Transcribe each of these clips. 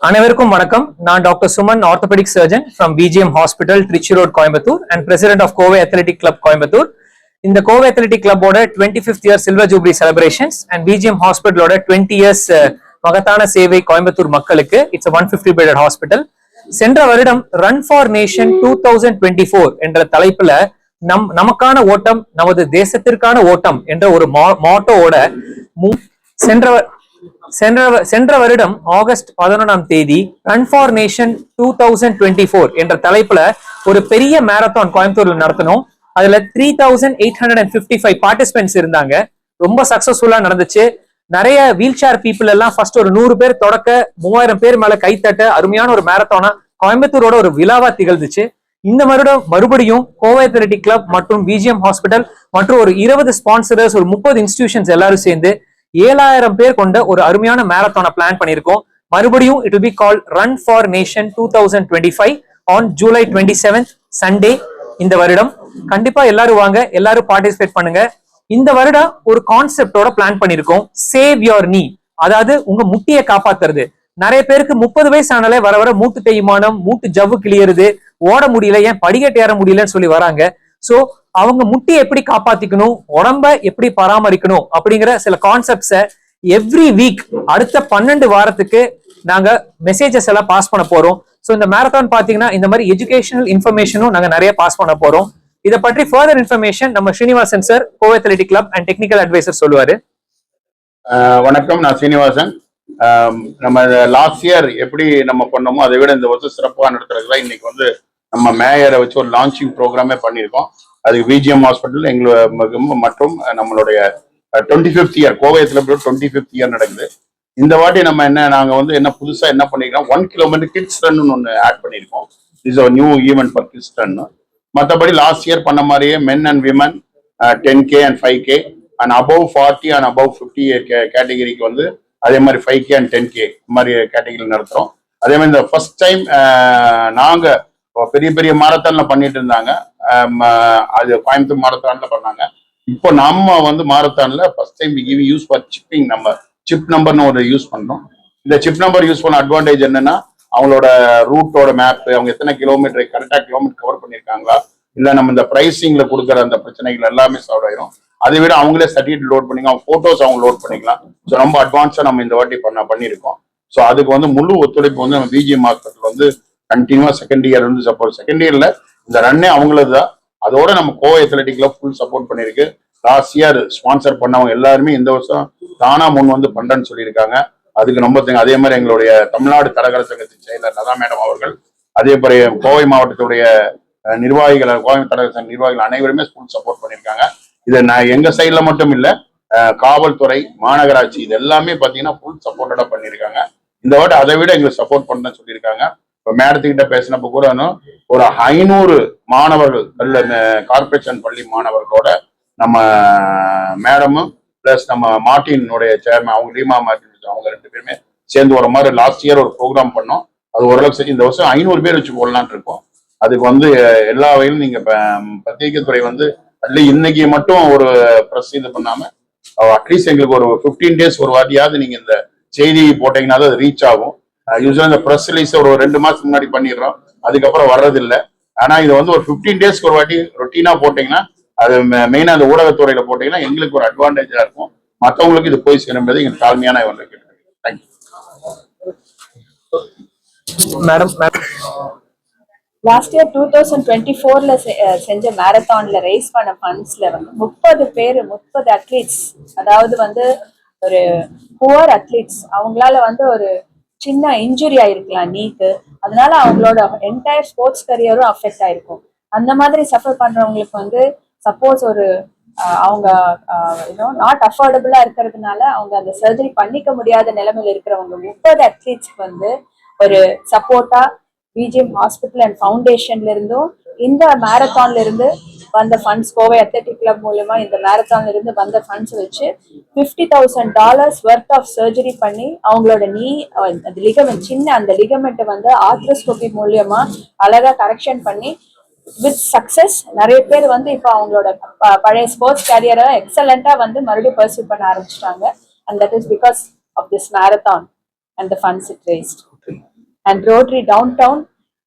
அனைவருக்கும் வணக்கம். நான் doctor Suman, orthopedic surgeon from PGM hospital, Trichy road, Coimbatore, and president of Kovai athletic club, Coimbatore. இந்த கோவை அத்லெட்டிக் கிளப்போட 25th year silver jubilee celebrations and PGM ஹாஸ்பிட்டலோட 20 years மகத்தான சேவை கோயம்புத்தூர் மக்களுக்கு. It's 150 bedded hospital. சென்ற வருடம் ரன் ஃபார் நேஷன் 2024 என்ற தலைப்புல நமக்கான ஓட்டம், நமது தேசத்திற்கான ஓட்டம் என்ற ஒரு மாட்டோவோட சென்ற வருடம் ஆகஸ்ட் 11ஆம் தேதி ரன் ஃபார் நேஷன் 2024 என்ற தலைப்புல ஒரு பெரிய மேரத்தான் கோயம்புத்தூர்ல நடத்தணும். அதுல 3855 பார்ட்டிசிபென்ட்ஸ் இருந்தாங்க. ரொம்ப சக்சஸ்ஃபுல்லா நடந்துச்சு. நிறைய வீல் சேர் பீப்புள் எல்லாம் ஃபர்ஸ்ட் ஒரு 100 பேர் தொடக்க 3000 பேர் மேல கைத்தட்ட அருமையான ஒரு மேரத்தானா கோயம்புத்தூரோட ஒரு விழாவா திகழ்ந்துச்சு. இந்த வருடம் மறுபடியும் கோவை அத்லெட்டிக் கிளப் மற்றும் பிஜிஎம் ஹாஸ்பிட்டல் மற்றும் ஒரு 20 ஸ்பான்சரர்ஸ், ஒரு 30 இன்ஸ்டிடியூஷன்ஸ் எல்லாரும் சேர்ந்து 7000 பேர் கொண்ட ஒரு அருமையான மேரத்தானை பிளான் பண்ணியிருக்கோம். மறுபடியும் it will be called run for nation 2025 on July 27th Sunday. இந்த வருடம் கண்டிப்பா எல்லாரும் வாங்க, எல்லாரும் பார்ட்டிசிபேட் பண்ணுங்க. இந்த வருடம் ஒரு கான்செப்டோட பிளான் பண்ணிருக்கோம், சேவ் யோர் நீ, அதாவது உங்க முட்டியை காப்பாத்துறது. நிறைய பேருக்கு 30 வயசு ஆனாலே வர வர மூட்டு தேய்மானம், மூட்டு ஜவ்வு கிளியறது, ஓட முடியல, ஏன் படிக்கட்டு ஏற முடியலன்னு சொல்லி வராங்க. சோ அவங்க முட்டியை எப்படி காப்பாத்திக்கணும், உடம்ப எப்படி பராமரிக்கணும் அப்படிங்கிற சில கான்செப்ட்ஸை எவ்ரி வீக் அடுத்த 12 வாரத்துக்கு நாங்க மெசேஜஸ் எல்லாம் பாஸ் பண்ண போறோம். ஸோ இந்த மேரத்தான் பாத்தீங்கன்னா இந்த மாதிரி எஜுகேஷனல் இன்ஃபர்மேஷனும் நாங்க நிறைய பாஸ் பண்ண போறோம். இதை பற்றி ஃபர்தர் இன்ஃபர்மேஷன் நம்ம Srinivasan sir, Kovai athletic club and technical advisor சொல்லுவாரு. வணக்கம், நான் ஸ்ரீனிவாசன். நம்ம லாஸ்ட் இயர் எப்படி நம்ம பண்ணோமோ அதை விட இந்த வருஷம் சிறப்பாக நடத்துறதுல இன்னைக்கு வந்து நம்ம மேயரை வச்சு ஒரு லான்ச்சிங் ப்ரோக்ராமே பண்ணியிருக்கோம். அதுக்கு பிஜிஎம் ஹாஸ்பிட்டல் எங்களுக்கு மற்றும் நம்மளுடைய 25th year Kovai athletic 25th year நடக்குது. இந்த வாட்டி நம்ம நாங்கள் வந்து புதுசாக என்ன பண்ணிருக்கோம், 1 கிலோமீட்டர் கிட்ஸ் ரன் ஒன்று ஆட் பண்ணியிருக்கோம். Is a new event for kids run. மற்றபடி லாஸ்ட் இயர் பண்ண மாதிரியே men and women 10K and 5K and above 40 and above 50 கேட்டகிரிக்கு வந்து அதே மாதிரி 5K அண்ட் 10K மாதிரி கேட்டகிரி நடத்துகிறோம். அதே மாதிரி இந்த ஃபர்ஸ்ட் டைம் நாங்கள் பெரிய பெரிய மாரத்தான்ல பண்ணிட்டு இருந்தாங்க, அது கோயம்புத்தூர் மாரத்தான்ல பண்ணாங்க. இப்போ நம்ம வந்து மாரத்தான்ல first time use for chipping number, chip நம்பர்னு ஒரு யூஸ் பண்றோம். இந்த சிப் நம்பர் யூஸ் பண்ண அட்வான்டேஜ் என்னன்னா, அவங்களோட ரூட்டோட மேப், அவங்க எத்தனை கிலோமீட்டர் கரெக்டா கிலோமீட்டர் கவர் பண்ணியிருக்காங்களா, இல்லை நம்ம இந்த பிரைசிங்ல கொடுக்குற அந்த பிரச்சனைகள் எல்லாமே சால்வ் ஆயிரும். அதை விட அவங்களே சர்டிஃபிகேட் லோட் பண்ணிக்கலாம், போட்டோஸ் அவங்க லோட் பண்ணிக்கலாம். ஸோ ரொம்ப அட்வான்ஸா நம்ம இந்த வாட்டி பண்ணியிருக்கோம். ஸோ அதுக்கு வந்து முழு ஒத்துழைப்பு வந்து நம்ம பிஜிஎம் ஹாஸ்பிட்டல் வந்து கண்டினியூவா செகண்ட் இயர் வந்து சப்போர்ட். செகண்ட் இயர்ல இந்த ரன்னே அவங்களது தான். அதோட நம்ம Kovai athletic club full support பண்ணிருக்கு. லாஸ்ட் இயர் ஸ்பான்சர் பண்ணவங்க எல்லாருமே இந்த வருஷம் தானா முன் வந்து பண்றேன்னு சொல்லியிருக்காங்க. அதுக்கு ரொம்ப அதே மாதிரி எங்களுடைய தமிழ்நாடு தடகள சங்கத்தின் செயலர் லதா மேடம் அவர்கள், அதே மாதிரி கோவை மாவட்டத்துடைய நிர்வாகிகள், கோவை தடகள சங்க நிர்வாகிகள் அனைவருமே ஃபுல் சப்போர்ட் பண்ணியிருக்காங்க. இதை நான் எங்க சைட்ல மட்டும் இல்லை, காவல்துறை, மாநகராட்சி, இது எல்லாமே பார்த்தீங்கன்னா ஃபுல் சப்போர்ட்டடா பண்ணியிருக்காங்க. இந்த வாட்டி அதை விட எங்களுக்கு சப்போர்ட் பண்ண சொல்லியிருக்காங்க. இப்போ மேடத்துக்கிட்ட பேசினப்ப கூட ஒரு 500 மாணவர்கள், கார்பரேஷன் பள்ளி மாணவர்களோட நம்ம மேடமும் பிளஸ் நம்ம மார்ட்டினுடைய சேர்மன், அவங்க ரீமா மார்ட்டின், அவங்க 2 பேருமே சேர்ந்து வர மாதிரி லாஸ்ட் இயர் ஒரு ப்ரோக்ராம் பண்ணோம். அது ஓரளவுக்கு சரி. இந்த வருஷம் 500 பேர் வச்சு போடலான் இருக்கோம். அதுக்கு வந்து எல்லா வகையிலும் நீங்க பத்திரிகை துறை வந்து இன்னைக்கு மட்டும் ஒரு ப்ரெஸ் இது பண்ணாம அட்லீஸ்ட் எங்களுக்கு ஒரு 15 days ஒரு வாட்டியாவது நீங்க இந்த செய்தி போட்டீங்கன்னா அது ரீச் ஆகும். யூஸ்வலா இந்த ப்ரெஸ் ரிலீஸ் ஒரு 2 மாசத்துக்கு முன்னாடி பண்ணிடுறோம், அதுக்கப்புறம் வர்றதில்லை. ஆனா இது வந்து ஒரு 15 days ஒரு வாட்டி ரொட்டீனா போட்டீங்கன்னா, அது மெயினா அந்த ஊடகத்துறையில போட்டீங்கன்னா எங்களுக்கு ஒரு அட்வான்டேஜா இருக்கும், மற்றவங்களுக்கு இது போய் சேரும்போது எங்க தாழ்மையான இவங்களை கேட்டுக்கிறேன். Thank you madam. லாஸ்ட் இயர் 2024ல செஞ்ச மேரத்தான்ல ரைஸ் பண்ண ஃபண்ட்ஸ்ல வந்து 30 அத்லீட்ஸ், அதாவது வந்து ஒரு புவர் அத்லீட்ஸ், அவங்களால வந்து ஒரு சின்ன இன்ஜுரி ஆயிருக்கலாம் நீக்கு, அதனால அவங்களோட என்டையர் ஸ்போர்ட்ஸ் கரியரும் அஃபெக்ட் ஆயிருக்கும். அந்த மாதிரி சஃபர் பண்றவங்களுக்கு வந்து சப்போஸ் ஒரு அவங்க நாட் அஃபோர்டபுளா இருக்கிறதுனால அவங்க அந்த சர்ஜரி பண்ணிக்க முடியாத நிலைமையில இருக்கிறவங்க 30 அத்லீட்ஸ்க்கு வந்து ஒரு சப்போர்ட்டா பிஜிஎம் ஹாஸ்பிட்டல் அண்ட் ஃபவுண்டேஷன்ல இருந்தும் இந்த மேரத்தான்ல இருந்து வந்த ஃபண்ட்ஸ், கோவை அத்லெட்டிக் கிளப் மூலமா இந்த மேரத்தான்ல இருந்து வந்த ஃபண்ட்ஸ் வச்சு $50,000 ஒர்த் ஆஃப் சர்ஜரி பண்ணி அவங்களோட நீ அந்த லிகமெண்ட், சின்ன அந்த லிகமெண்ட்டை வந்து ஆர்த்ரோஸ்கோபி மூலியமா அழகா கரெக்ஷன் பண்ணி வித் சக்சஸ் நிறைய பேர் வந்து இப்போ அவங்களோட பழைய ஸ்போர்ட்ஸ் கேரியரை எக்ஸலண்டா வந்து மறுபடியும் பர்சூ பண்ண ஆரம்பிச்சிட்டாங்க. And that is because of this marathon. and the funds it raised. And Rotary Downtown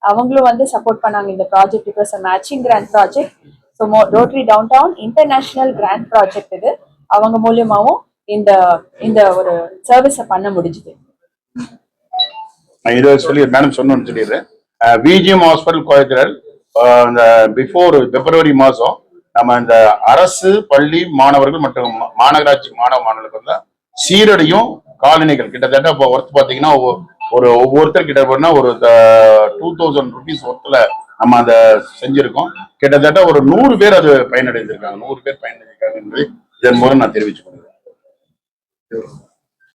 அவங்களும் வந்து சப்போர்ட் பண்ணாங்க இந்த project. It was a matching grant project. So Rotary downtown international grant project இது. அவங்க மூலியமாவும் இந்த இந்த ஒரு சர்வீஸை பண்ண முடிஞ்சுது. இதை சொல்லி மேடம் சொன்னு சொல்லிடுறேன். விஜிஎம் ஹாஸ்பிட்டல் கோயத்திரல் இந்த பிஃபோர் பிப்ரவரி மாதம் நம்ம இந்த அரசு பள்ளி மாணவர்கள் மற்றும் மாநகராட்சி மாணவர்களுக்கு வந்து சீரடியும் காலணிகள் கிட்டத்தட்ட இப்போ ஒர்த் பார்த்தீங்கன்னா ஒரு ஒவ்வொருத்தர் கிட்ட போனா ஒரு 2000 rupees ஒர்த்தில் நம்ம அதை செஞ்சிருக்கோம். கிட்டத்தட்ட ஒரு 100 பேர் அது பயனடைந்திருக்காங்க. 100 பேர் பயனடைந்திருக்காங்க என்பதை இதன் மூலம் நான் தெரிவிச்சுக் கொள்கிறேன்.